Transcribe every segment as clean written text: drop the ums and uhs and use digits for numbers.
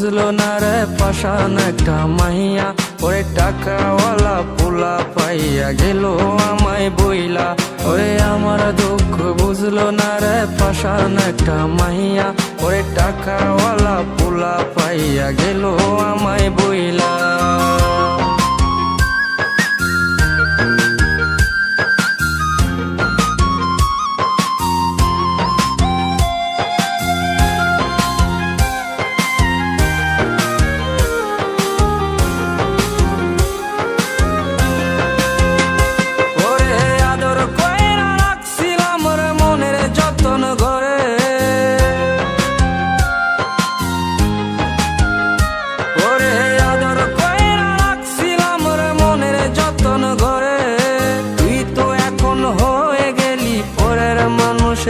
বুঝলো না রে পাশান একটা মাইয়া, ওরে টাকাওয়ালা পোলা পাইয়া গেল আমায় বইলা। ওরে আমার দুঃখ বুঝলো না রে পাশান একটা মাইয়া, ওরে টাকাওয়ালা পোলা পাইয়া গেল আমায় বইলা।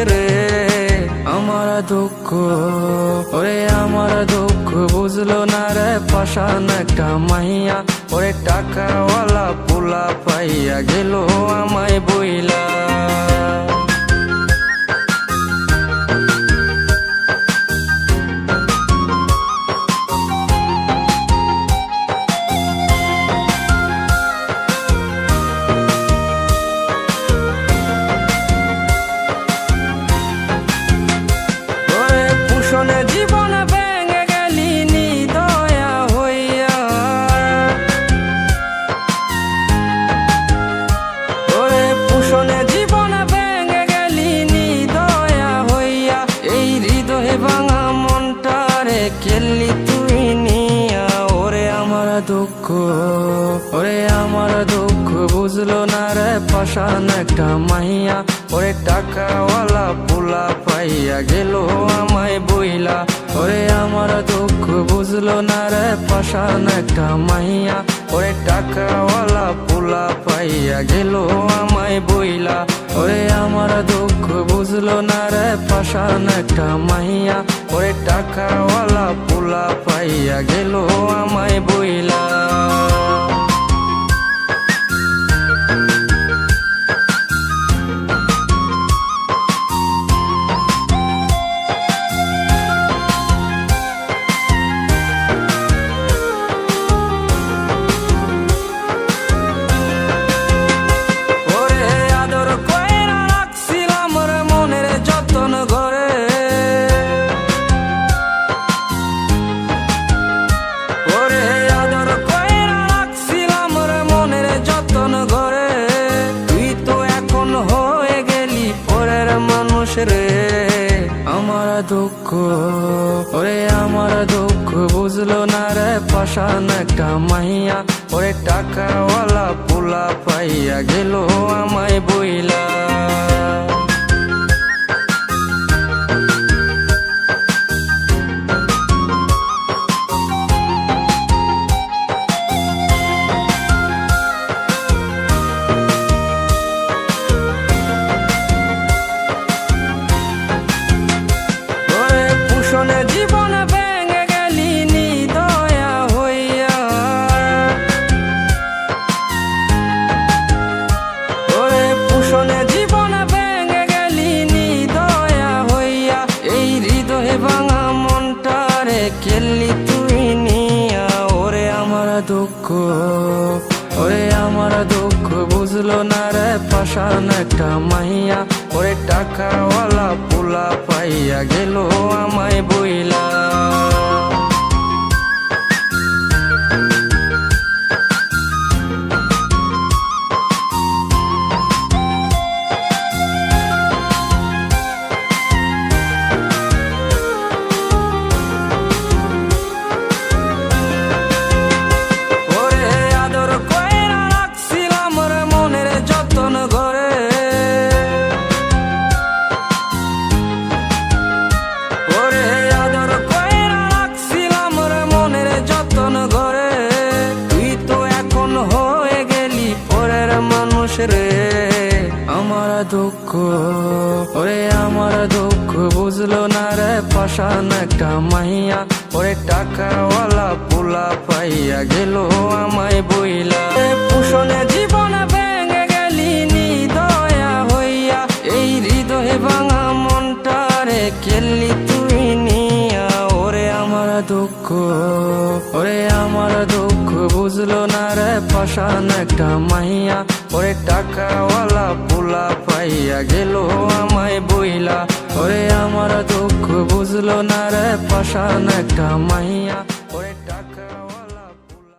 রে আমার দুঃখ, ওরে আমার দুঃখ বুঝলো না রে পাশান একটা মাইয়া, ওরে টাকাওয়ালা পোলা পাইয়া গেল আমায় বইলা। জীবন ভেঙে গেলি নিদয়া হইয়া, ওরে পুষণে জীবন ভেঙে গেলি নিদয়া হইয়া। এই হৃদয়ে ভাঙা মনটারে খেললি তুই নিয়া। ওরে আমার দুঃখ, ওরে আমার দুঃখ বুঝলো না রে পাশান একটা মাইয়া, ওরে টাকাওয়ালা পোলা পাইয়া গেল আমায় বইলা। ওরে আমার দুঃখ বুঝলো না রে পাশান একটা মাইয়া, ওরে টাকাওয়ালা পোলা পাইয়া গেল আমায় বইলা। ওরে আমার দুঃখ বুঝলো না রে পাশান একটা মাইয়া, ওরে টাকাওয়ালা পোলা পাইয়া গেল আমায় বইলা। রে আমার দুঃখ, ওরে আমার দুঃখ বুঝলো না রে পাশান একটা মাইয়া, ওরে টাকাওয়ালা পোলা পাইয়া গেল আমায় বইলা। জীবন ভেঙে গেলি নিদয়া হইয়া, ওরে পুষণে জীবন ভেঙে গেলি নিদয়া হইয়া। এই হৃদয়ে ভাঙা মনটারে খেললি তুই নিয়া। ওরে আমার দুঃখ, ওরে আমার দুঃখ বুঝলো না রে পাশান একটা মাইয়া, ওরে টাকাওয়ালা পোলা পাইয়া গেল আমায় বইলা। রে আমার দুঃখ, ওরে আমার দুঃখ বুঝলো না রে পাশান একটা মাইয়া, ওরে টাকাওয়ালা পোলা পাইয়া গেল আমায় বইলা। পুষণে জীবন ভেঙে গেলি নিদয়া হইয়া, এই হৃদয়ে ভাঙা মনটারে খেললি তুই নিয়া। ওরে আমার দুঃখ, ওরে আমার দুঃখ বুঝলো না রে পাশান একটা মাইয়া, ওরে টাকাওয়ালা পোলা পাইয়া গেল আমায় বইলা। ওরে আমার দুঃখ বুঝলো না রে পাশান একটা মাইয়া।